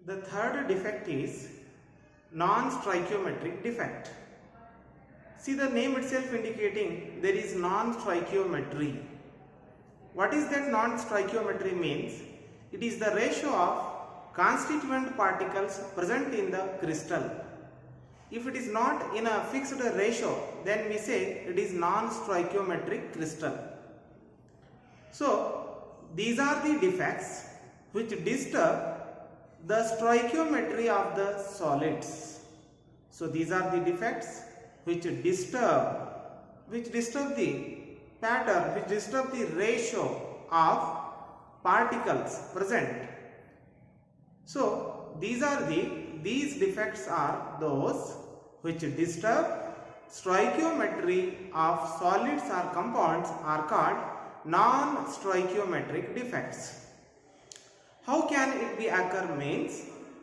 The third defect is non-stoichiometric defect. See, the name itself indicating there is non-stoichiometry. What is that non-stoichiometry means? It is the ratio of constituent particles present in the crystal. If it is not in a fixed ratio, then we say it is non-stoichiometric crystal. So, these are the defects which disturb the stoichiometry of the solids. So, these are the defects which disturb the pattern, which disturb the ratio of particles present. So, these defects are those which disturb stoichiometry of solids or compounds are called non-stoichiometric defects. How can it be occur means?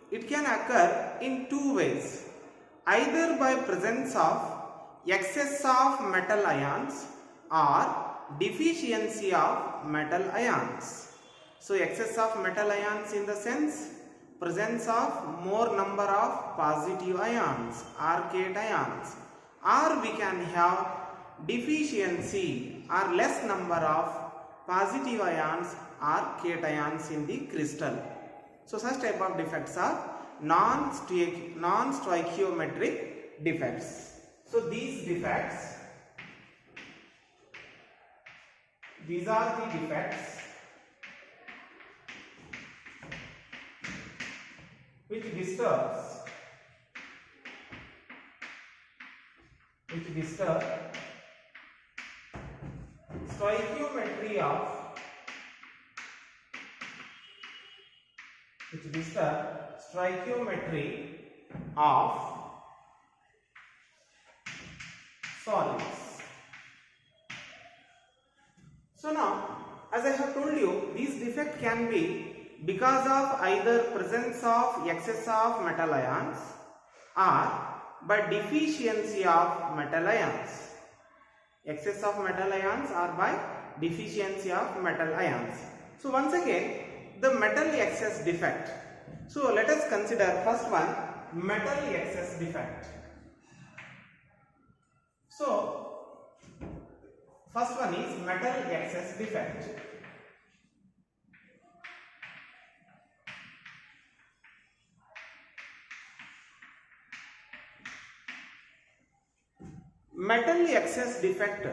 It can occur in two ways. Either by presence of excess of metal ions or deficiency of metal ions. So, excess of metal ions in the sense presence of more number of positive ions or cations, or we can have deficiency or less number of positive ions or cations in the crystal. So, such type of defects are non-stoichiometric defects. So, these are the defects which disturb stoichiometry of solids. So now, as I have told you, these defects can be because of either presence of excess of metal ions or by deficiency of metal ions. Excess of metal ions or by deficiency of metal ions. So once again, the metal excess defect. So let us consider first one, metal excess defect. So first one is metal excess defect. Metal excess defect,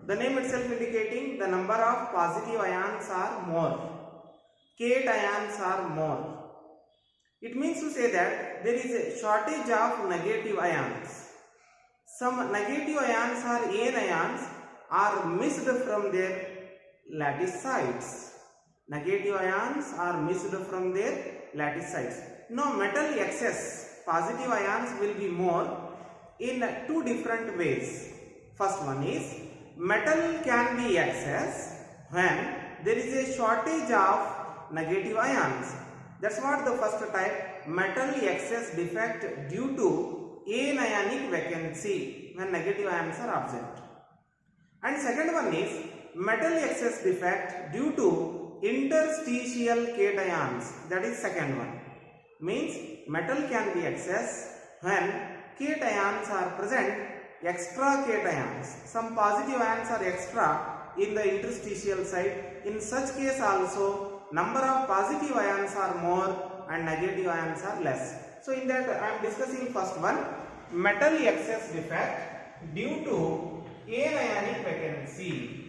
the name itself indicating the number of positive ions are more, cations are more. It means to say that there is a shortage of negative ions. Some negative ions or anions are missed from their lattice sites. Negative ions are missed from their lattice sites. Now, metal excess, positive ions will be more in two different ways. First one is metal can be excess when there is a shortage of negative ions. That's what the first type, metal excess defect due to anionic vacancy, when negative ions are absent. And second one is metal excess defect due to interstitial cations, that is second one. Means metal can be excess when cations are present, extra cations, some positive ions are extra in the interstitial site. In such case also, number of positive ions are more and negative ions are less. So in that I am discussing first one, metal excess defect due to anionic vacancy.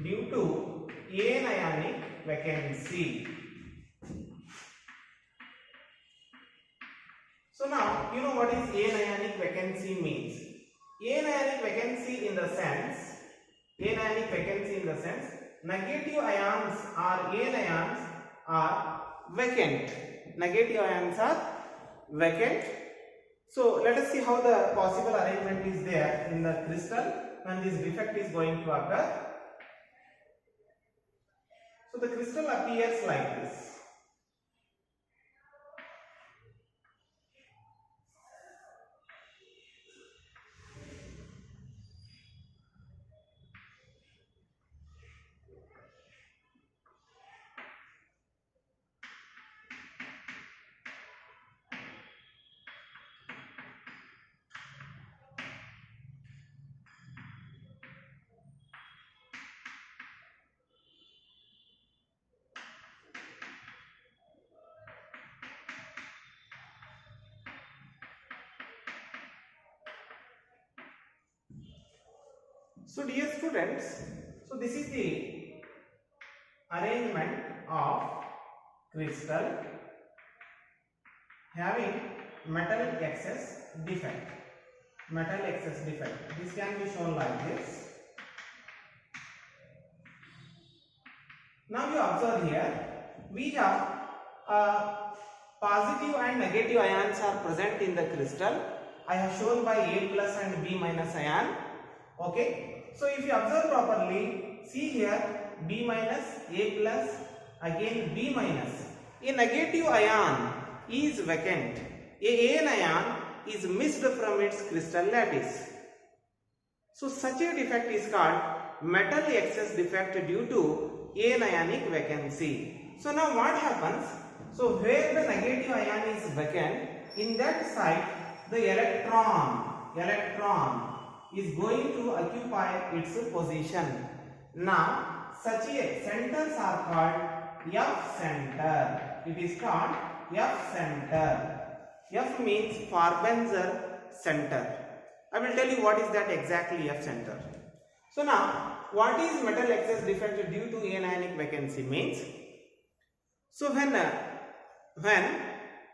Due to anionic vacancy. So now, you know what is anionic vacancy means. Anionic vacancy in the sense, negative ions or anions are vacant. Negative ions are vacant. So let us see how the possible arrangement is there in the crystal when this defect is going to occur. So the crystal appears like this. So dear students, so this is the arrangement of crystal having metal excess defect. Metal excess defect. This can be shown like this. Now you observe here, we have positive and negative ions are present in the crystal. I have shown by A plus and B minus ion. Okay. So if you observe properly, see here B minus, A plus, again B minus. A negative ion is vacant. An ion is missed from its crystal lattice. So such a defect is called metal excess defect due to anionic vacancy. So now what happens? So where the negative ion is vacant, in that site the electron is going to occupy its position. Now such a centers are called F center. It is called F center. F means Farbenzer center. I will tell you what is that exactly F center. So now what is metal excess defect due to anionic vacancy means? So when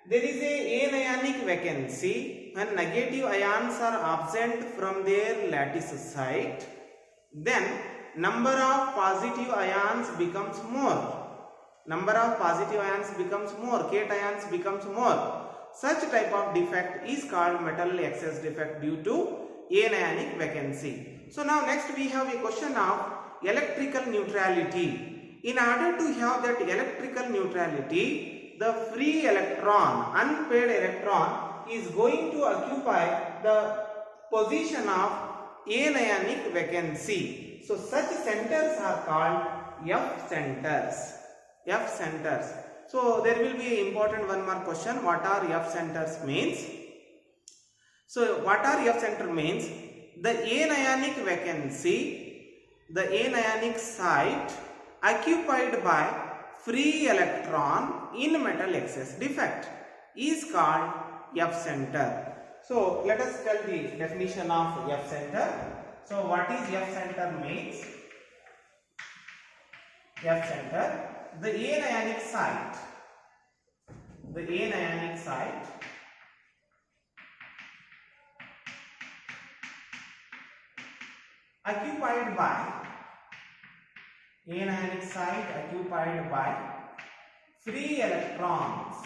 there is a anionic vacancy, when negative ions are absent from their lattice site, then number of positive ions becomes more. Number of positive ions becomes more, cations becomes more. Such type of defect is called metal excess defect due to anionic vacancy. So now next we have a question of electrical neutrality. In order to have that electrical neutrality, the free electron, unpaired electron, is going to occupy the position of anionic vacancy. So such centers are called F centers. F centers. So there will be an important one more question. What are F centers means? So what are F center means? The anionic vacancy, the anionic site occupied by free electron in metal excess defect is called F center. So let us tell the definition of F center. So what is F center means? F center, the anionic site, occupied by free electrons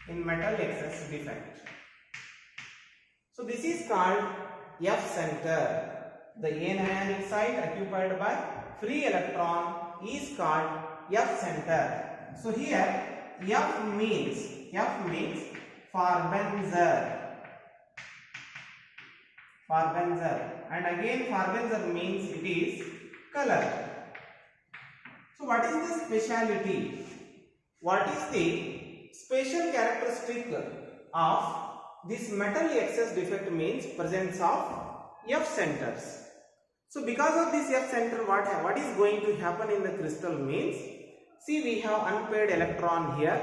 in metal excess defect. So this is called F center. The anionic site occupied by free electron is called F center. So here F means Farbenzer, and again Farbenzer means it is color. So what is the speciality? What is the special characteristic of this metal excess defect means presence of F centers. So because of this F center, what is going to happen in the crystal means, see we have unpaired electron here.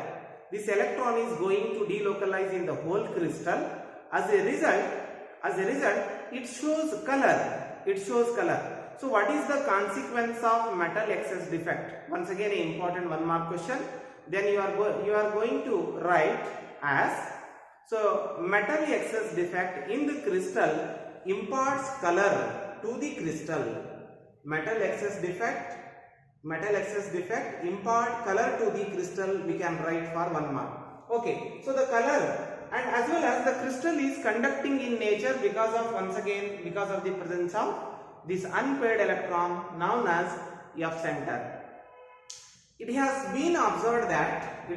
This electron is going to delocalize in the whole crystal. As a result, it shows color. So what is the consequence of metal excess defect? Once again, an important one more question. Then you are going to write as, so metal excess defect in the crystal imparts color to the crystal. Metal excess defect impart color to the crystal, we can write for 1 mark. Okay, so the color, and as well as the crystal is conducting in nature because of the presence of this unpaired electron known as F center. It has been observed that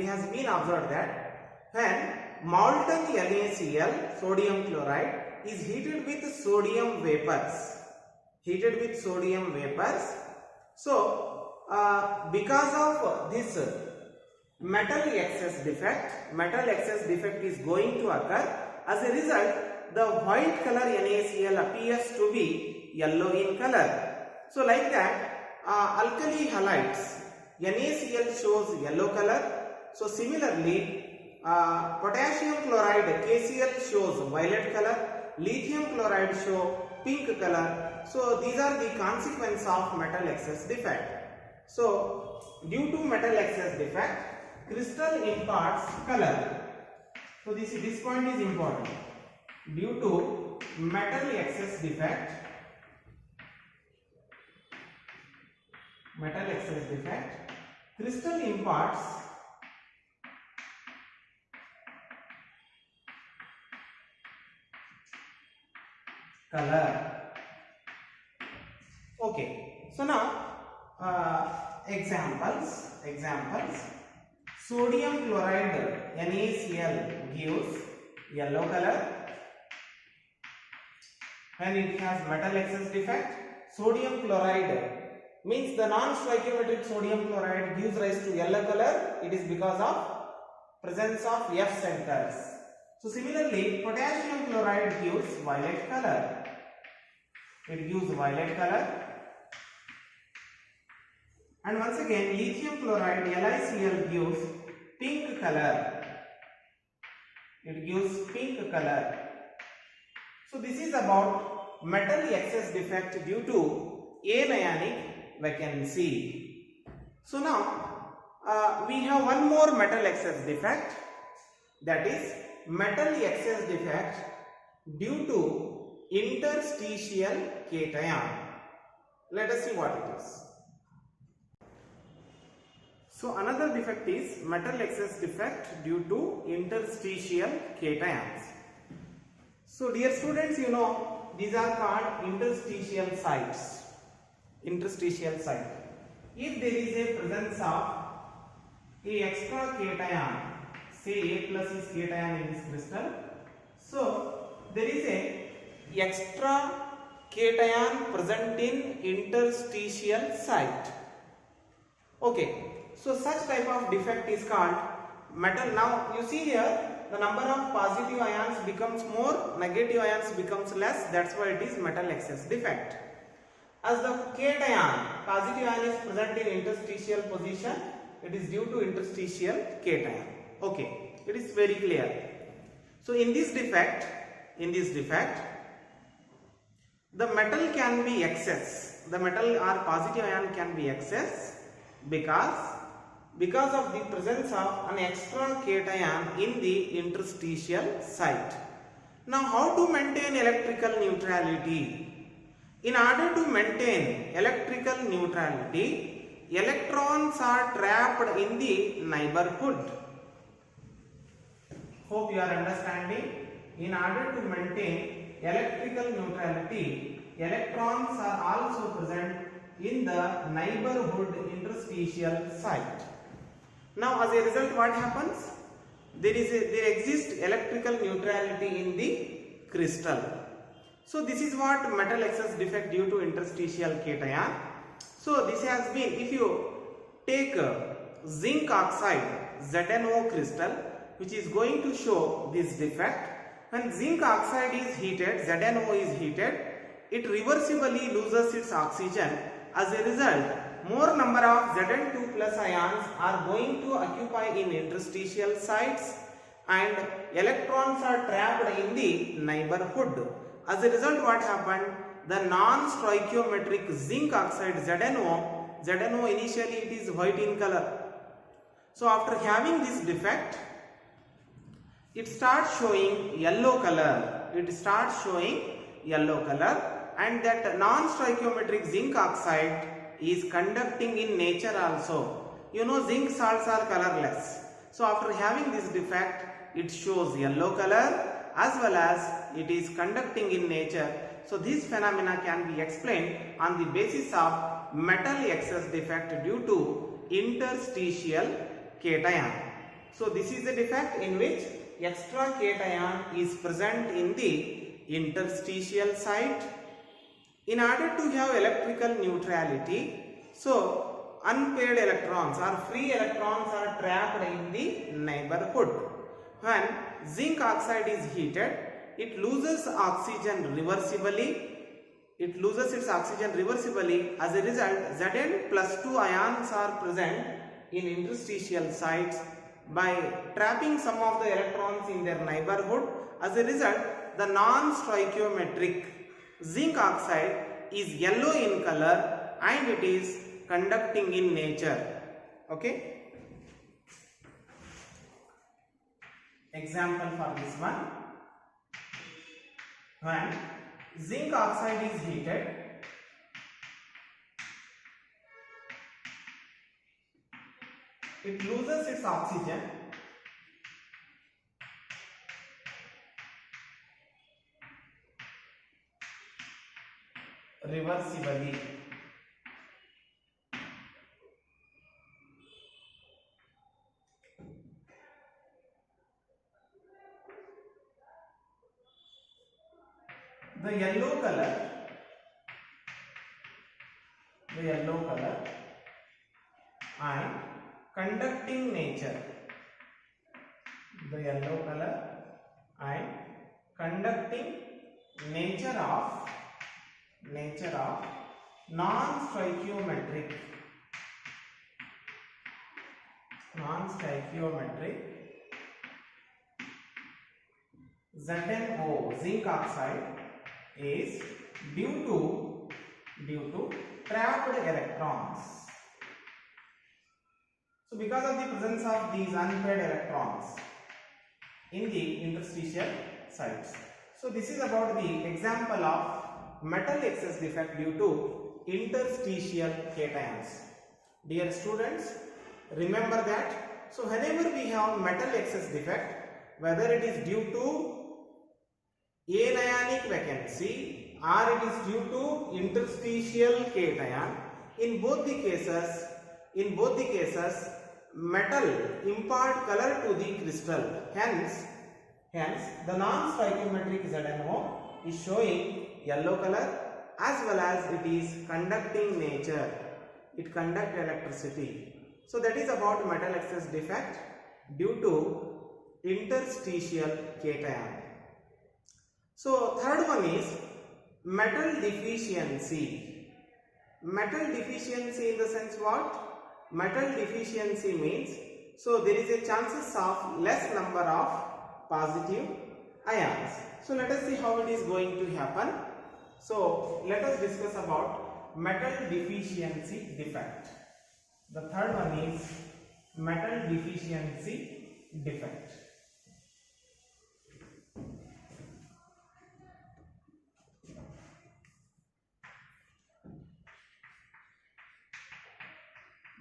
when molten NaCl, sodium chloride, is heated with sodium vapors. So because of this metal excess defect is going to occur. As a result, the white color NaCl appears to be yellow in color. So like that, alkali halides NaCl shows yellow color. So similarly, potassium chloride KCl shows violet color, lithium chloride show pink color. So these are the consequence of metal excess defect. So due to metal excess defect, crystal imparts color. So this point is important. Due to metal excess defect, crystal imparts color. Okay, so now examples. Sodium chloride NaCl gives yellow color when it has metal excess defect. Sodium chloride means the non-stoichiometric sodium chloride gives rise to yellow color. It is because of presence of F centers. So similarly, potassium chloride gives violet color. It gives violet color. And once again, lithium chloride LiCl gives pink color. It gives pink color. So this is about metal excess defect due to anionic vacancy. So now we have one more metal excess defect, that is metal excess defect due to interstitial cation. Let us see what it is. So another defect is metal excess defect due to interstitial cations. So dear students, you know these are called interstitial sites. Interstitial site. If there is a presence of a extra cation, say A plus is cation in this crystal, so there is a extra cation present in interstitial site. Okay, so such type of defect is called metal. Now you see here the number of positive ions becomes more, negative ions becomes less. That's why it is metal excess defect. As the cation, positive ion is present in interstitial position, it is due to interstitial cation. Okay, it is very clear. So in this defect, the metal can be excess. The metal or positive ion can be excess because of the presence of an extra cation in the interstitial site. Now how to maintain electrical neutrality? In order to maintain electrical neutrality, electrons are trapped in the neighborhood. Hope you are understanding. In order to maintain electrical neutrality, electrons are also present in the neighborhood interstitial site. Now as a result, what happens? There exists electrical neutrality in the crystal. So this is what metal excess defect due to interstitial cation. So this has been, if you take zinc oxide ZnO crystal, which is going to show this defect, when zinc oxide is heated, ZnO is heated, it reversibly loses its oxygen. As a result, more number of Zn2 plus ions are going to occupy in interstitial sites and electrons are trapped in the neighborhood. As a result, what happened? The non-stoichiometric zinc oxide ZnO initially it is white in color. So after having this defect, it starts showing yellow color. And that non-stoichiometric zinc oxide is conducting in nature also. You know, zinc salts are colorless. So after having this defect, it shows yellow color as well as it is conducting in nature. So this phenomena can be explained on the basis of metal excess defect due to interstitial cation. So this is a defect in which extra cation is present in the interstitial site. In order to have electrical neutrality, so unpaired electrons or free electrons are trapped in the neighborhood. When zinc oxide is heated, it loses oxygen reversibly. it loses its oxygen reversibly. As a result, Zn plus 2 ions are present in interstitial sites by trapping some of the electrons in their neighborhood. As a result, the non-stoichiometric zinc oxide is yellow in color and it is conducting in nature. Okay. Example for this one. When zinc oxide is heated, it loses its oxygen reversibly. The yellow color and conducting nature, the yellow color and conducting nature of non-stoichiometric ZnO, zinc oxide, is due to trapped electrons. So because of the presence of these unpaired electrons in the interstitial sites. So this is about the example of metal excess defect due to interstitial cations. Dear students, remember that. So whenever we have metal excess defect, whether it is due to anionic vacancy or it is due to interstitial cation, in both the cases metal impart color to the crystal. Hence the non-stoichiometric ZnO is showing yellow color as well as it is conducting nature. It conducts electricity. So that is about metal excess defect due to interstitial cation. So third one is metal deficiency. Metal deficiency in the sense what? Metal deficiency means, so there is a chances of less number of positive ions. So let us see how it is going to happen. So let us discuss about metal deficiency defect. The third one is metal deficiency defect.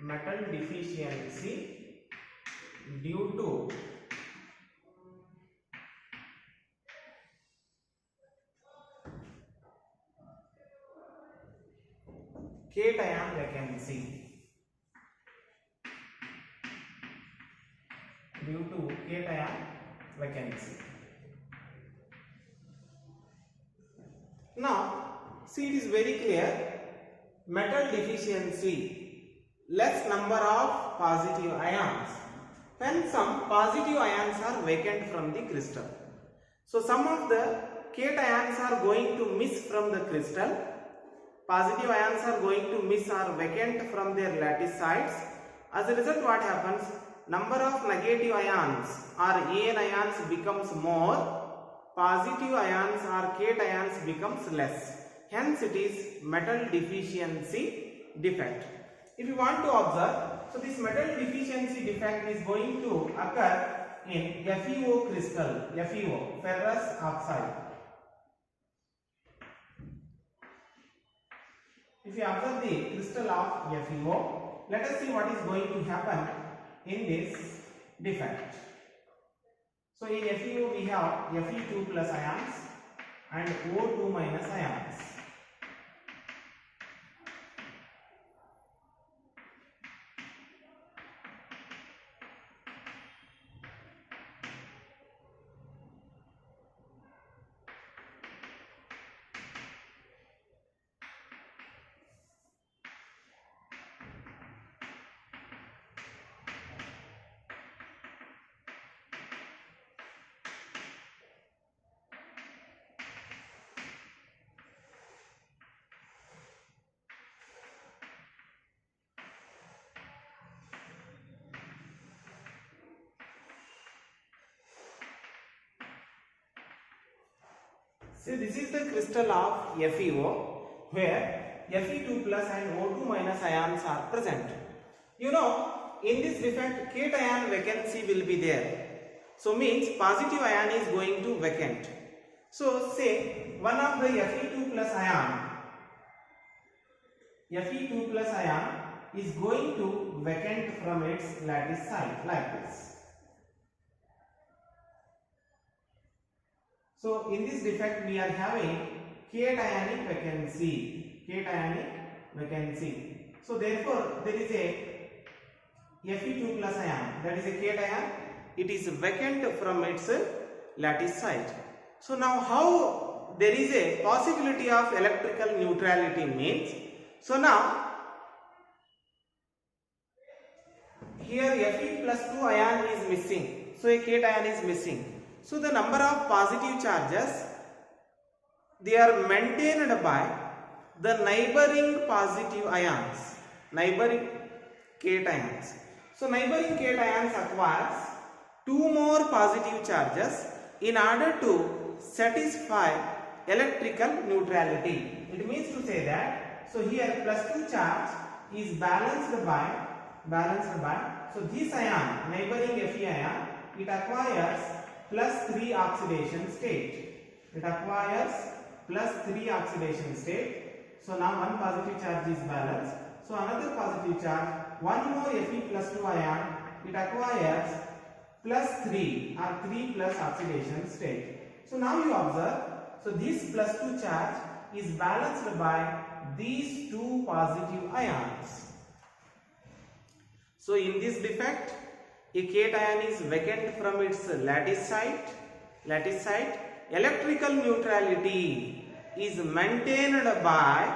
Metal deficiency due to cation vacancy. Due to cation vacancy. Now, see, it is very clear. Metal deficiency, less number of positive ions. When some positive ions are vacant from the crystal. So some of the cations are going to miss from the crystal. Positive ions are going to miss or vacant from their lattice sites. As a result, what happens? Number of negative ions or anions becomes more. Positive ions or cations becomes less. Hence, it is metal deficiency defect. If you want to observe, so this metal deficiency defect is going to occur in FeO crystal, FeO, ferrous oxide. If you observe the crystal of FeO, let us see what is going to happen in this defect. So in FeO we have Fe2 plus ions and O2 minus ions. See, this is the crystal of FeO, where Fe2 plus and O2 minus ions are present. You know, in this defect, cation vacancy will be there. So means positive ion is going to vacant. So say one of the Fe2 plus ion is going to vacant from its lattice site like this. So in this defect we are having cationic vacancy. So therefore there is a Fe2 plus ion, that is a cation. It is vacant from its lattice site. So now how there is a possibility of electrical neutrality means, so now here Fe plus 2 ion is missing, so a cation is missing. So the number of positive charges, they are maintained by the neighboring positive ions, neighboring cations. So neighboring cations acquires 2 more positive charges in order to satisfy electrical neutrality. It means to say that, so here plus 2 charge is balanced by, so this ion, neighboring Fe ion, it acquires plus 3 oxidation state. It acquires plus 3 oxidation state. So now one positive charge is balanced. So another positive charge, one more Fe plus 2 ion, it acquires plus 3 or 3 plus oxidation state. So now you observe, so this plus 2 charge is balanced by these 2 positive ions. So in this defect, a cation is vacant from its lattice site. Electrical neutrality is maintained by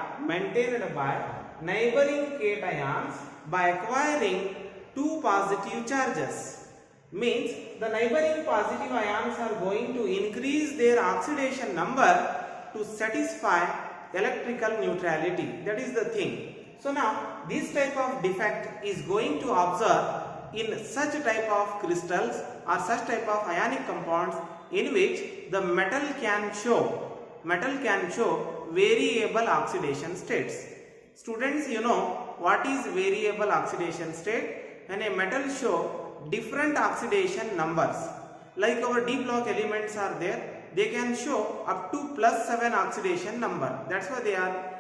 neighboring cations by acquiring 2 positive charges. Means the neighboring positive ions are going to increase their oxidation number to satisfy electrical neutrality. That is the thing. So now this type of defect is going to observe in such type of crystals or such type of ionic compounds in which the metal can show variable oxidation states. Students, you know what is variable oxidation state? When a metal show different oxidation numbers, like our D block elements are there, they can show up to plus 7 oxidation number. That's why they are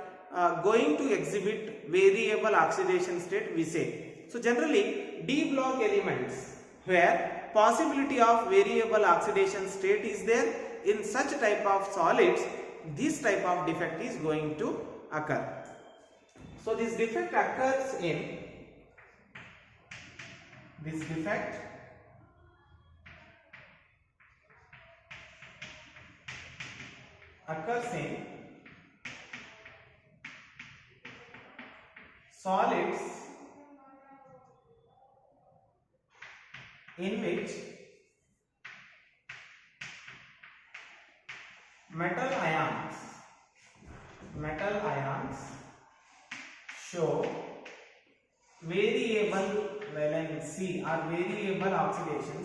going to exhibit variable oxidation state, we say. So generally D block elements where possibility of variable oxidation state is there, in such type of solids this type of defect is going to occur. So this defect occurs in solids in which metal ions show variable valency or variable oxidation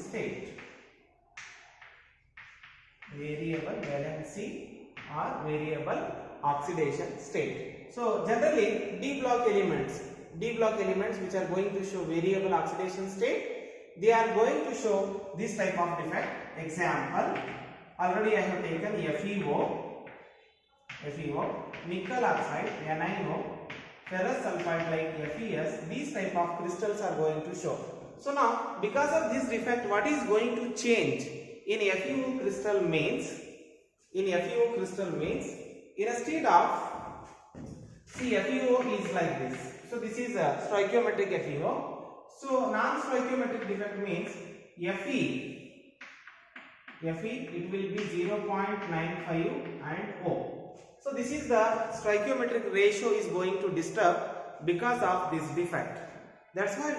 state. So generally D block elements which are going to show variable oxidation state, they are going to show this type of defect. Example, already I have taken FeO, nickel oxide, NiO, ferrous sulfide like FeS. These type of crystals are going to show. So now because of this defect, what is going to change in FeO crystal means, instead of, see, FeO is like this. So this is a stoichiometric FeO. So non-stoichiometric defect means Fe it will be 0.95 and O. So this is the stoichiometric ratio is going to disturb because of this defect. That's why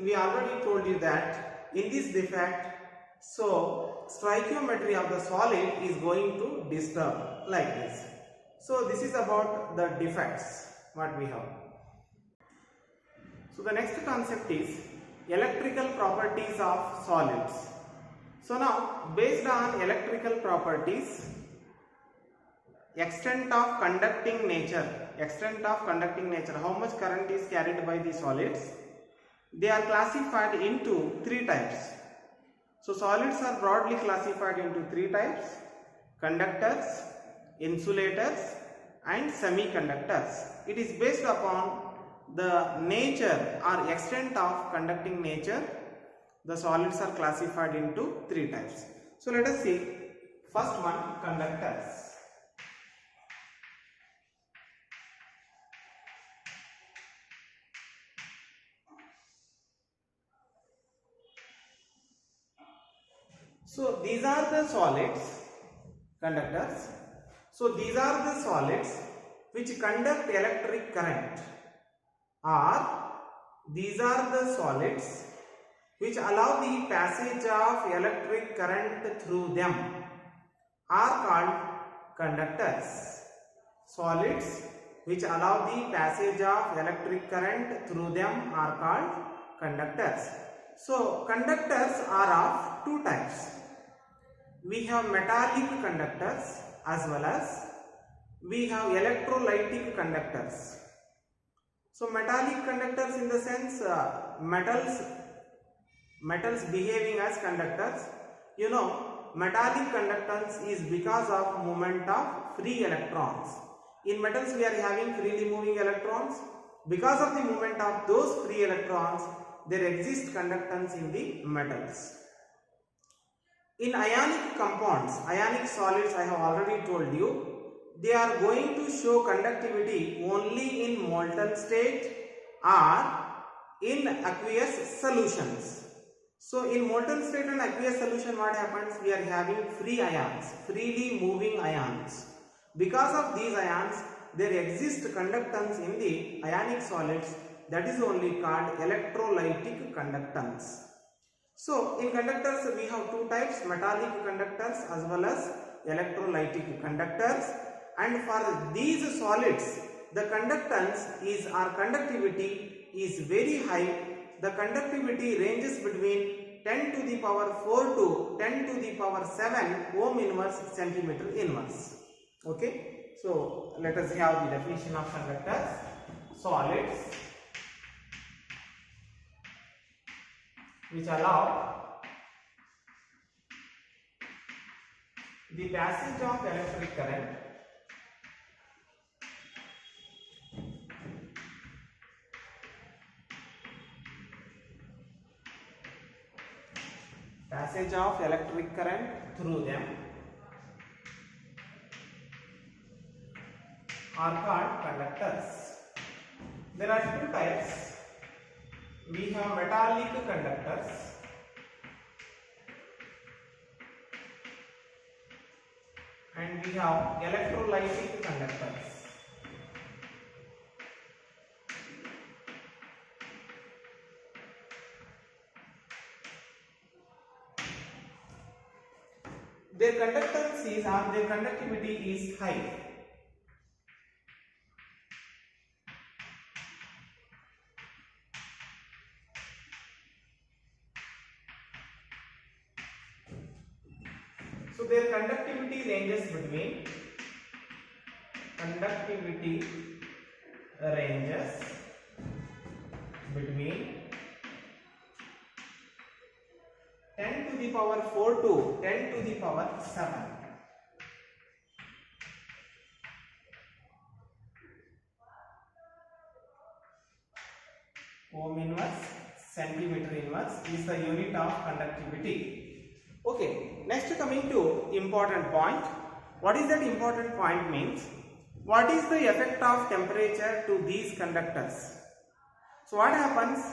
we already told you that in this defect, so stoichiometry of the solid is going to disturb like this. So this is about the defects what we have. So the next concept is electrical properties of solids. So now based on electrical properties, extent of conducting nature, how much current is carried by the solids. They are classified into three types. So solids are broadly classified into three types: conductors, insulators and semiconductors. It is based upon the nature or extent of conducting nature. The solids are classified into three types. So let us see. First one, conductors. So these are the solids, conductors. So these are the solids which conduct electric current, or these are the solids which allow the passage of electric current through them, are called conductors. Solids which allow the passage of electric current through them are called conductors. So conductors are of two types. We have metallic conductors as well as we have electrolytic conductors. So metallic conductors in the sense metals behaving as conductors. You know, metallic conductance is because of movement of free electrons. In metals we are having freely moving electrons. Because of the movement of those free electrons, there exists conductance in the metals. In ionic compounds, ionic solids, I have already told you, they are going to show conductivity only in molten state or in aqueous solutions. So in molten state and aqueous solution, what happens? We are having free ions, freely moving ions. Because of these ions, there exists conductance in the ionic solids, that is only called electrolytic conductance. So in conductors we have two types, metallic conductors as well as electrolytic conductors, and for these solids the conductance is or conductivity is very high. The conductivity ranges between 10 to the power 4 to 10 to the power 7 ohm inverse centimeter inverse. Okay, so let us have the definition of conductors. Solids which allow the passage of electric current through them are called conductors. There are two types. We have metallic conductors and we have electrolytic conductors. Their conductance is or their conductivity is high. So their conductivity ranges between 10 to the power 4 to 10 to the power 7. Ohm inverse centimeter inverse is the unit of conductivity. Okay, next coming to important point. What is that important point means? What is the effect of temperature to these conductors? So what happens?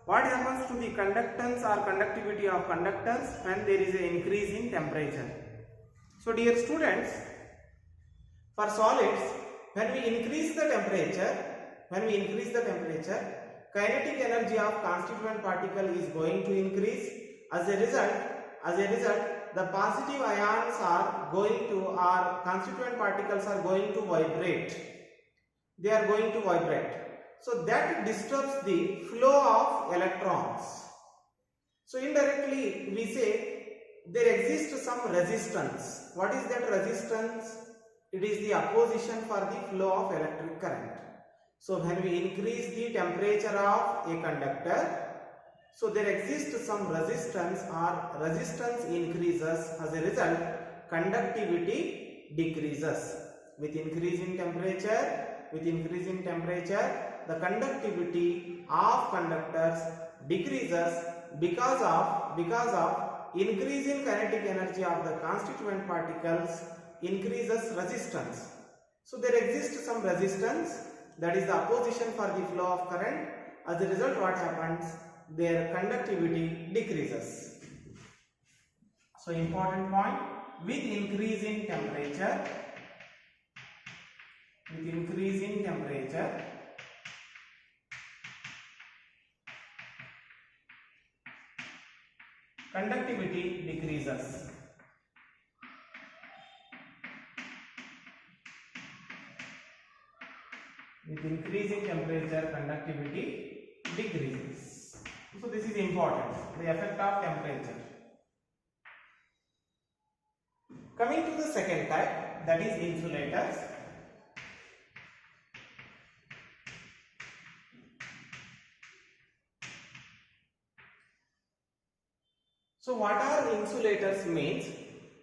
What happens to the conductance or conductivity of conductors when there is an increase in temperature? So dear students, for solids, when we increase the temperature, kinetic energy of constituent particle is going to increase. As a result, the positive ions are going to, or constituent particles are going to vibrate. They are going to vibrate. So that disturbs the flow of electrons. So indirectly we say there exists some resistance. What is that resistance? it is the opposition for the flow of electric current. So when we increase the temperature of a conductor, so there exists some resistance, or resistance increases. As a result, conductivity decreases. With increasing temperature, the conductivity of conductors decreases because of increase in kinetic energy of the constituent particles increases resistance. So there exists some resistance, that is the opposition for the flow of current. As a result, what happens? Their conductivity decreases. So important point, with increase in temperature, conductivity decreases. With increasing temperature, conductivity decreases. So this is important, the effect of temperature. Coming to the second type, that is insulators. So what are insulators means?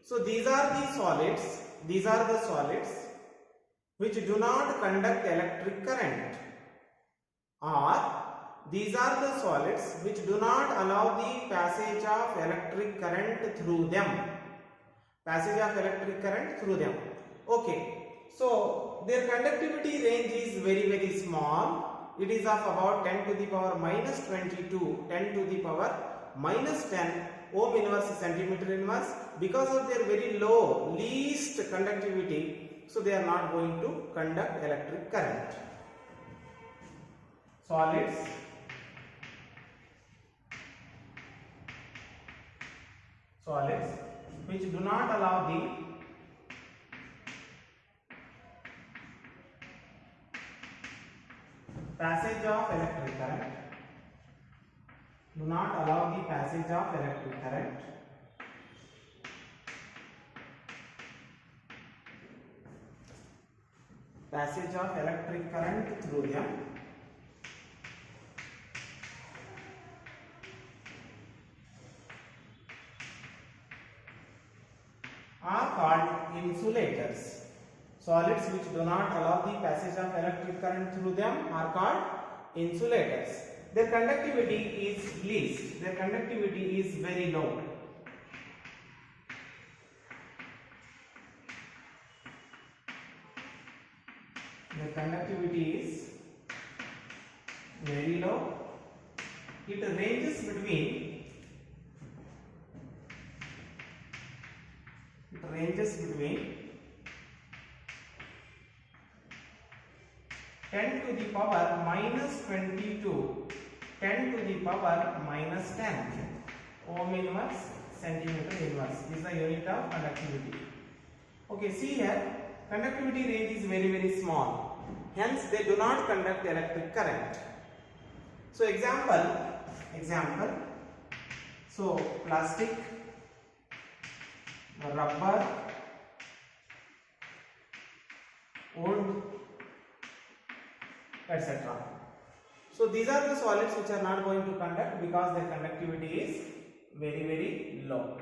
So these are the solids which do not conduct electric current, or these are the solids which do not allow the passage of electric current through them. Okay, so their conductivity range is very, very small. It is of about 10 to the power minus 20 to 10 to the power minus 10 ohm inverse centimeter inverse. Because of their very low, least conductivity, so they are not going to conduct electric current. Solids which do not allow the passage of electric current, through them, are called insulators. Solids which do not allow the passage of electric current through them are called insulators. Their conductivity is least, their conductivity is very low. The conductivity is very low. It ranges between 10 to the power minus 20 to 10 to the power minus 10 ohm inverse centimeter inverse is the unit of conductivity. Okay, see here, conductivity range is very, very small. Hence, they do not conduct electric current. So, example. So, plastic, rubber, wood, etc. So these are the solids which are not going to conduct because their conductivity is very, very low.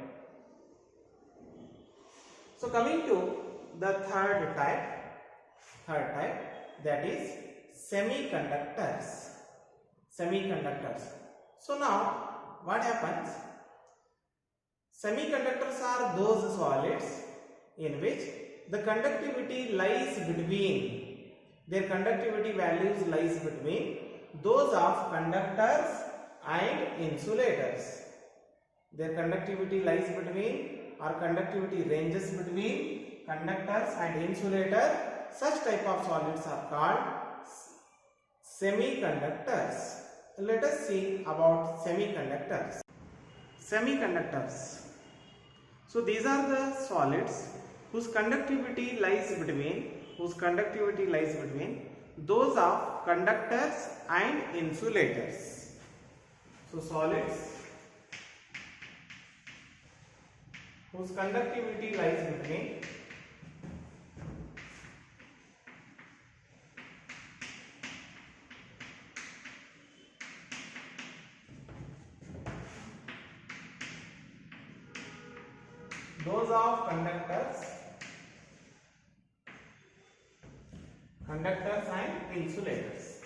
So coming to the third type, that is semiconductors. So now what happens? Semiconductors are those solids in which the conductivity lies between, their conductivity values lies between those of conductors and insulators. Their conductivity lies between, or conductivity ranges between conductors and insulator. Such type of solids are called semiconductors. Let us see about semiconductors. So these are the solids whose conductivity lies between those of conductors and insulators. So solids whose conductivity lies between those of conductors and insulators.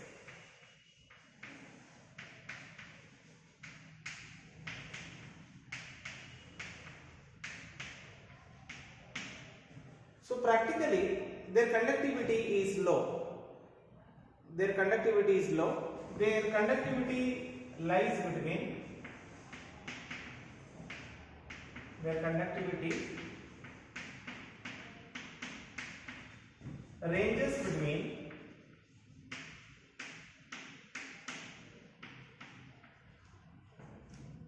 So practically their conductivity is low. Their conductivity lies between ranges between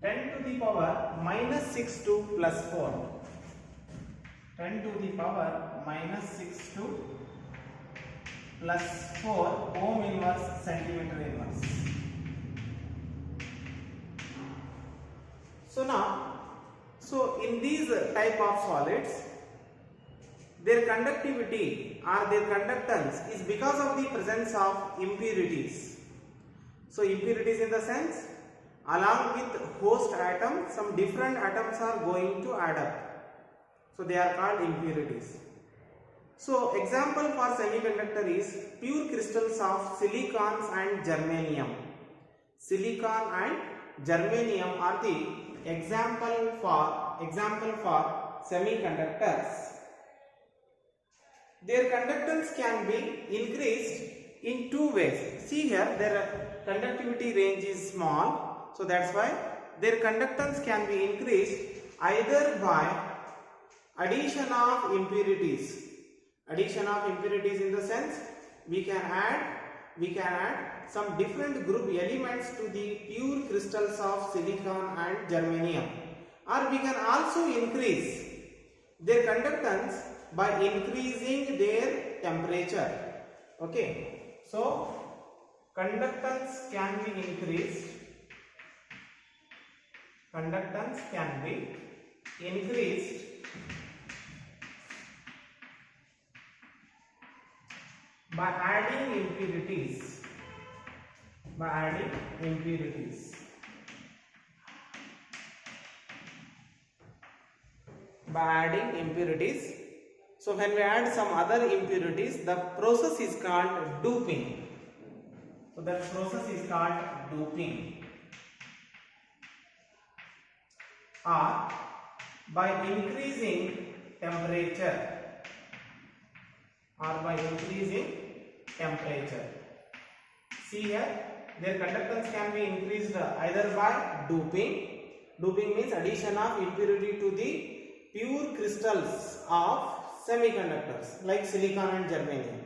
10 to the power minus 6 to plus 4. 10 to the power minus 6 to plus 4 ohm inverse centimeter inverse. So in these type of solids, their conductivity or their conductance is because of the presence of impurities. So impurities in the sense, along with host atom, some different atoms are going to add up. So they are called impurities. So example for semiconductor is pure crystals of silicon and germanium. Silicon and germanium are the example for semiconductors. Their conductance can be increased in two ways. See here, their conductivity range is small, so that's why their conductance can be increased either by addition of impurities. Addition of impurities in the sense, we can add some different group elements to the pure crystals of silicon and germanium, or we can also increase their conductance by increasing their temperature. Okay, so conductance can be increased by adding impurities. So when we add some other impurities, the process is called doping. So that process is called doping. Or by increasing temperature. See here, their conductance can be increased either by doping. Doping means addition of impurity to the pure crystals of semiconductors like silicon and germanium,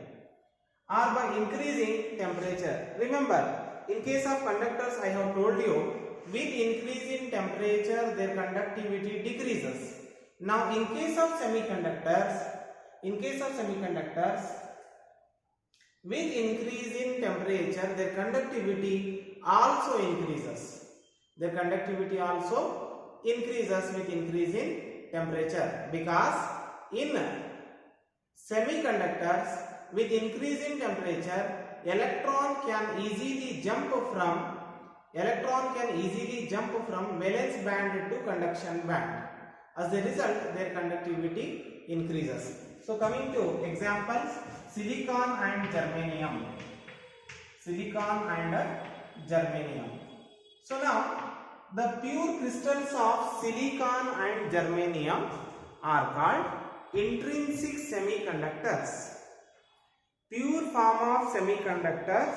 or by increasing temperature. Remember, in case of conductors, I have told you, with increase in temperature their conductivity decreases. Now in case of semiconductors, with increase in temperature their conductivity also increases. Their conductivity also increases with increase in temperature, because in semiconductors with increase in temperature electron can easily jump from valence band to conduction band. As a result, their conductivity increases. So coming to examples, silicon and germanium. So now the pure crystals of silicon and germanium are called intrinsic semiconductors. Pure form of semiconductors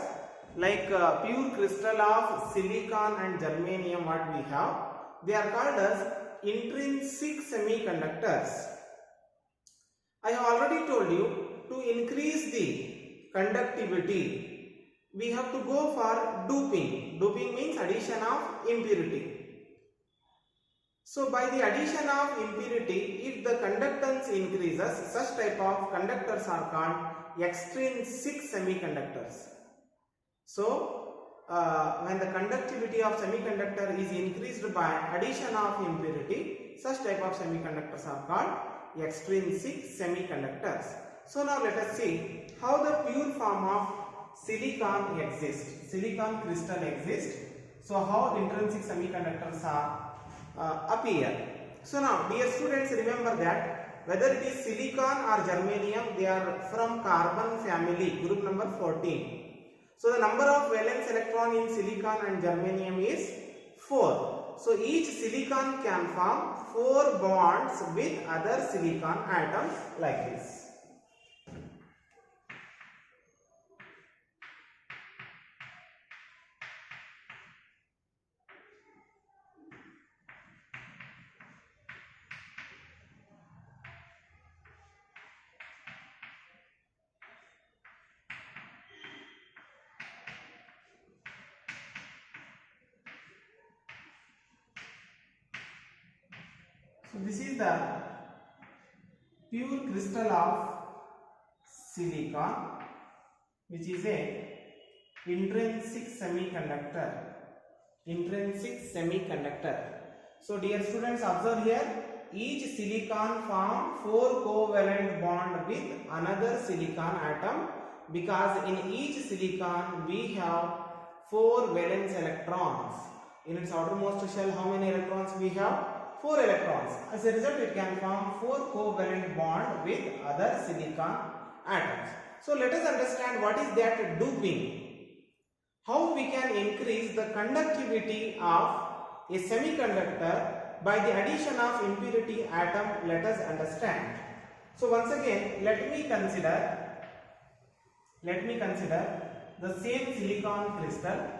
like pure crystal of silicon and germanium what we have, they are called as intrinsic semiconductors. I have already told you, to increase the conductivity we have to go for doping. Doping means addition of impurity. So by the addition of impurity, if the conductance increases, such type of conductors are called extrinsic semiconductors. So when the conductivity of semiconductor is increased by addition of impurity, such type of semiconductors are called extrinsic semiconductors. So now let us see how the pure form of silicon exists. Silicon crystal exists. So how intrinsic semiconductors are appear. So now, dear students, remember that whether it is silicon or germanium, they are from carbon family, group number 14. So the number of valence electron in silicon and germanium is 4. So each silicon can form 4 bonds with other silicon atoms like this. So this is the pure crystal of silicon, which is a intrinsic semiconductor. Intrinsic semiconductor. So dear students, observe here, each silicon form 4 covalent bond with another silicon atom, because in each silicon we have 4 valence electrons. In its outermost shell, how many electrons we have? 4 electrons. As a result, it can form 4 covalent bond with other silicon atoms. So let us understand what is that doping. How we can increase the conductivity of a semiconductor by the addition of impurity atom. Let us understand. So once again, let me consider the same silicon crystal.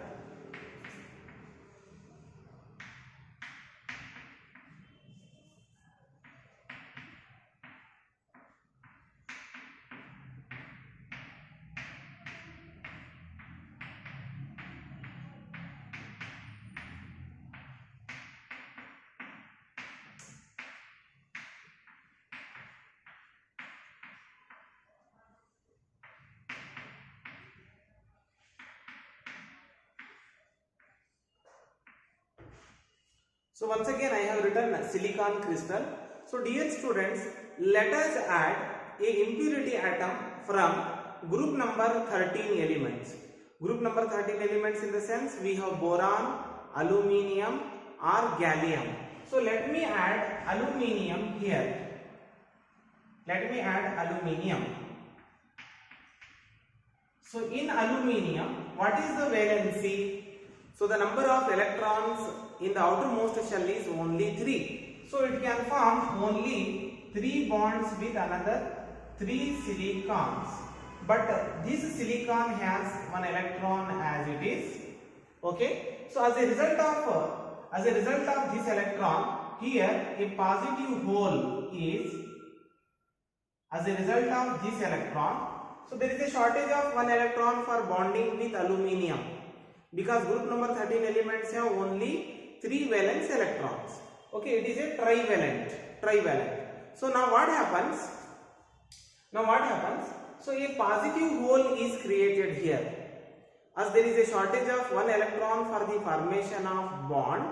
So once again I have written silicon crystal. So dear students, let us add a impurity atom from group number 13 elements. Group number 13 elements in the sense we have boron, aluminium or gallium. So let me add aluminium here. Let me add aluminium. So in aluminium, what is the valency? So the number of electrons in the outermost shell is only 3. So it can form only 3 bonds with another 3 silicons. But this silicon has 1 electron as it is. Okay. So as a result of this electron, here a positive hole is, as a result of this electron, so there is a shortage of 1 electron for bonding with aluminium, because group number 13 elements have only 3 valence electrons. Okay, it is a trivalent. So now what happens? So a positive hole is created here. As there is a shortage of 1 electron for the formation of bond,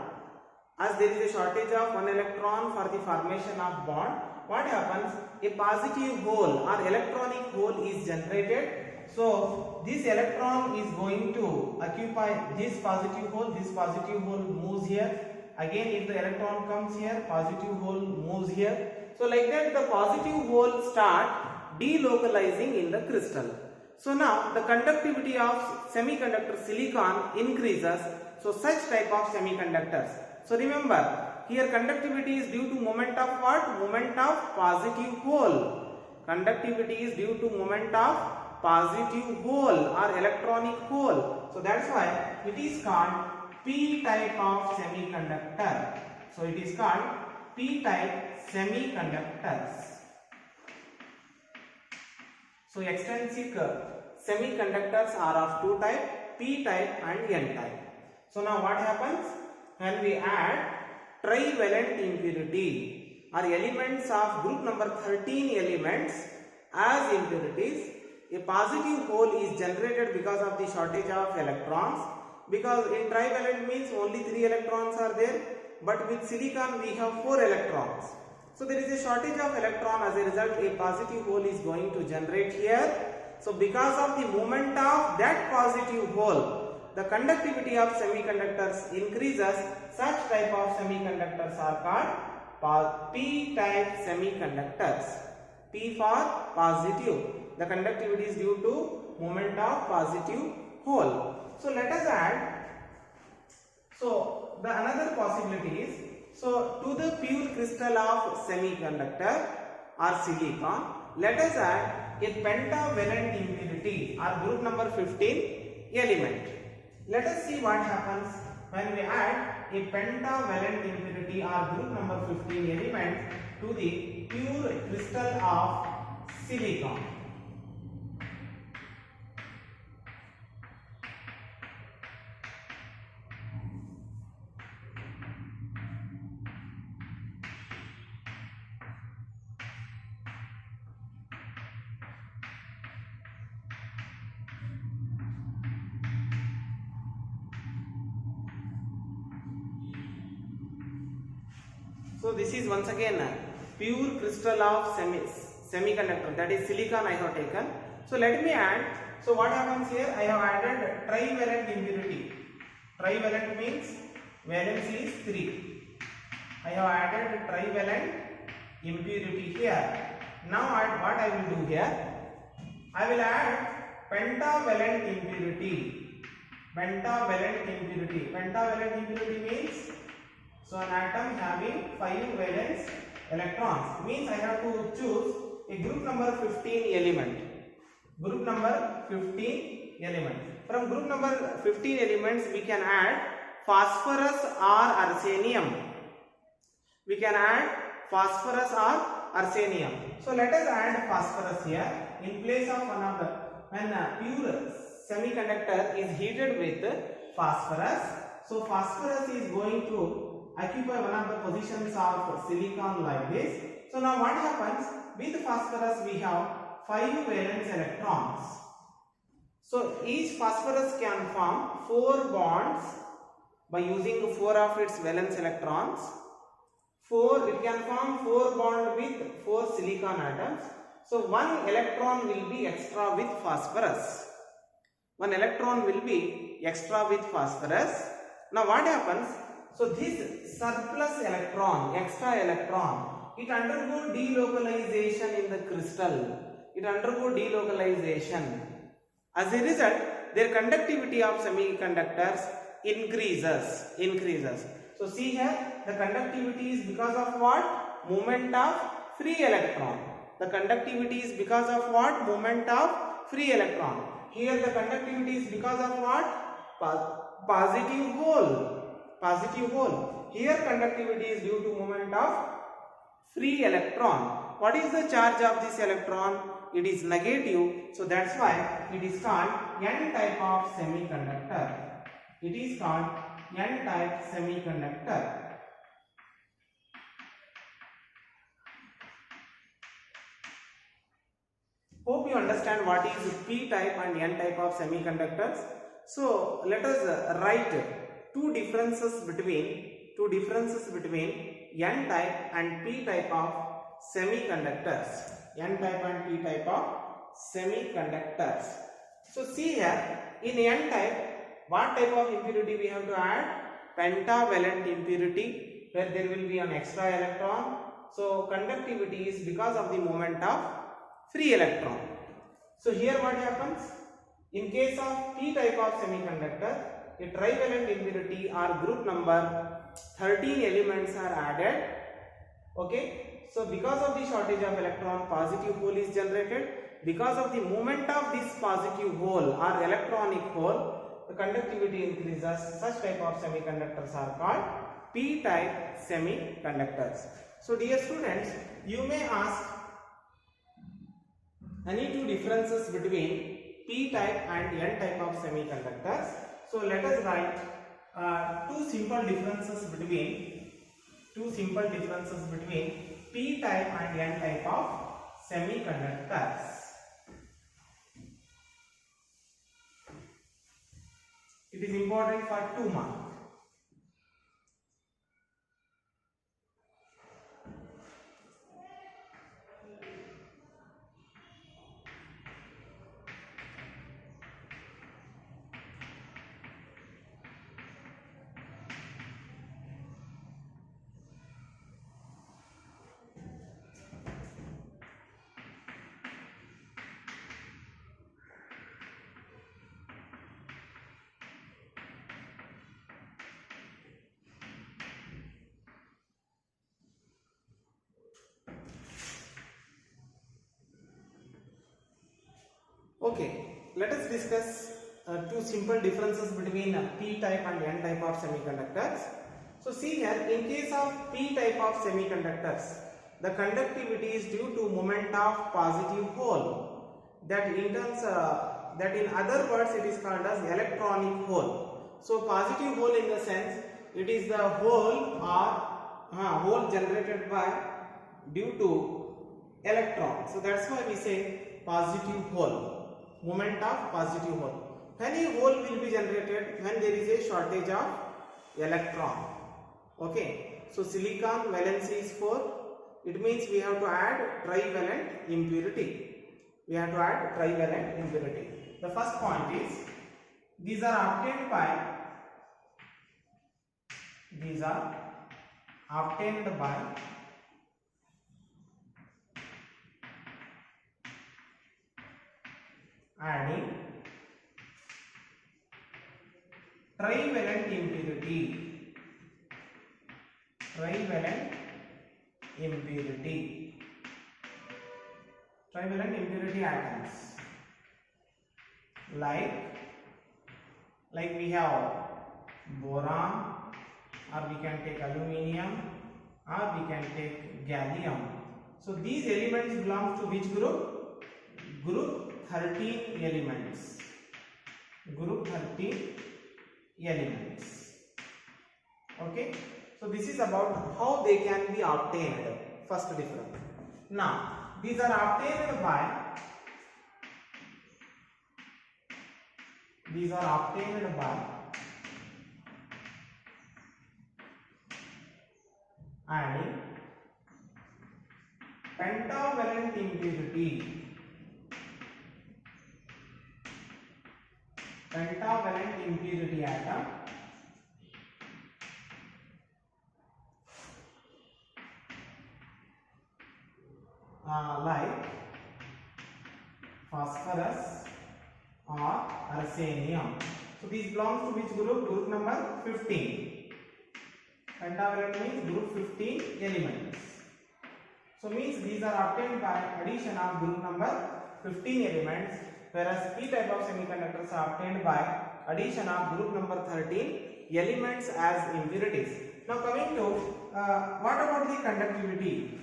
what happens? A positive hole or electronic hole is generated. So this electron is going to occupy this positive hole moves here. Again, if the electron comes here, positive hole moves here. So like that the positive hole start delocalizing in the crystal. So now the conductivity of semiconductor silicon increases. So such type of semiconductors. So remember, here conductivity is due to moment of what? Moment of positive hole. Conductivity is due to moment of positive hole or electronic hole. So that's why it is called p-type of semiconductor. So it is called p-type semiconductors. So extrinsic semiconductors are of 2 types, p-type and n-type. So now what happens? When we add trivalent impurity or elements of group number 13 elements as impurities, a positive hole is generated because of the shortage of electrons, because in trivalent means only 3 electrons are there, but with silicon we have 4 electrons. So there is a shortage of electron, as a result a positive hole is going to generate here. So because of the movement of that positive hole, the conductivity of semiconductors increases. Such type of semiconductors are called p-type semiconductors. P for positive. The conductivity is due to movement of positive hole. So let us add. So the another possibility is, so to the pure crystal of semiconductor or silicon, let us add a pentavalent impurity or group number 15 element. Let us see what happens when we add a pentavalent impurity or group number 15 element to the pure crystal of silicon. So this is once again a pure crystal of semiconductor, that is silicon I have taken. So let me add. So what happens here? I have added trivalent impurity. Trivalent means valence is 3. I have added trivalent impurity here. Now what I will do here? I will add pentavalent impurity. Pentavalent impurity. Pentavalent impurity means, so an atom having 5 valence electrons, means I have to choose a group number 15 element. Group number 15 element. From group number 15 elements we can add phosphorus or arsenium. We can add phosphorus or arsenium. So let us add phosphorus here in place of one of the, when a pure semiconductor is heated with phosphorus. So phosphorus is going to occupy one of the positions of silicon like this. So now what happens? With phosphorus we have 5 valence electrons. So each phosphorus can form 4 bonds by using 4 of its valence electrons. It can form 4 bonds with 4 silicon atoms. So 1 electron will be extra with phosphorus. 1 electron will be extra with phosphorus. Now what happens? So this surplus electron, extra electron, it undergo delocalization in the crystal. It undergo delocalization. As a result, their conductivity of semiconductors increases. So see here, the conductivity is because of what? Movement of free electron. The conductivity is because of what? Movement of free electron. Here the conductivity is because of what? Positive hole. Positive hole. Here conductivity is due to movement of free electron. What is the charge of this electron? It is negative. So that's why it is called N-type of semiconductor. It is called N-type semiconductor. Hope you understand what is P-type and N-type of semiconductors. So let us write two differences between N-type and P-type of semiconductors. N-type and P-type of semiconductors. So see here, in N-type, what type of impurity we have to add? Pentavalent impurity, where there will be an extra electron. So conductivity is because of the movement of free electron. So here what happens? In case of P-type of semiconductor, a trivalent impurity or group number 13 elements are added. Okay. So because of the shortage of electron, positive hole is generated. Because of the movement of this positive hole or electronic hole, the conductivity increases. Such type of semiconductors are called P-type semiconductors. So dear students, you may ask any two differences between P-type and N-type of semiconductors. So let us write two simple differences between P-type and N-type of semiconductors. It is important for 2 marks. Okay, let us discuss two simple differences between P type and N type of semiconductors. So see here, in case of P type of semiconductors, the conductivity is due to moment of positive hole. That in other words it is called as electronic hole. So positive hole in the sense it is the hole or hole generated by due to electron. So that's why we say positive hole, moment of positive hole. Any hole will be generated when there is a shortage of electron. Okay, so silicon valency is 4. It means we have to add trivalent impurity. We have to add trivalent impurity. The first point is these are obtained by adding trivalent impurity. Trivalent impurity atoms like we have boron, or we can take aluminium, or we can take gallium. So these elements belong to which group? Group 13 elements. Group 13 elements. Okay, so this is about how they can be obtained. First difference. Now these are obtained by adding pentavalent impurity. Pentavalent impurity atom like phosphorus or arsenium. So these belongs to which group? Group number 15. Pentavalent means group 15 elements. So means these are obtained by addition of group number 15 elements, whereas P type of semiconductors are obtained by addition of group number 13 elements as impurities. Now coming to what about the conductivity?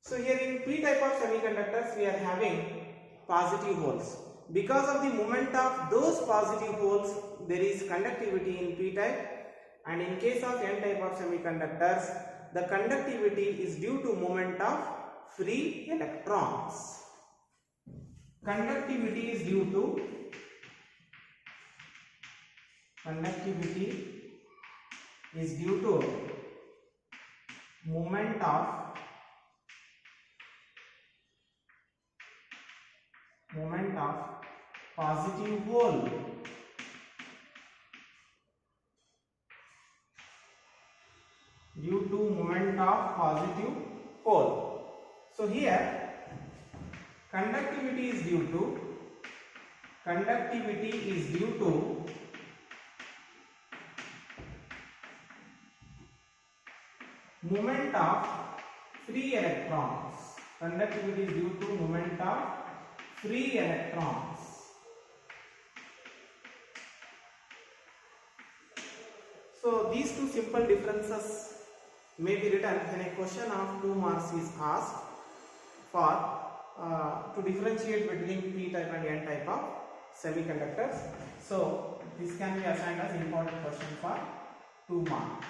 So here in P type of semiconductors we are having positive holes. Because of the moment of those positive holes, there is conductivity in P type, and in case of N type of semiconductors, the conductivity is due to moment of free electrons. Conductivity is due to moment of positive hole. Due to moment of positive hole. So here conductivity is due to moment of free electrons. Conductivity is due to moment of free electrons. So these two simple differences may be written when a question of 2 marks is asked for to differentiate between P type and N type of semiconductors. So this can be assigned as important question for 2 marks.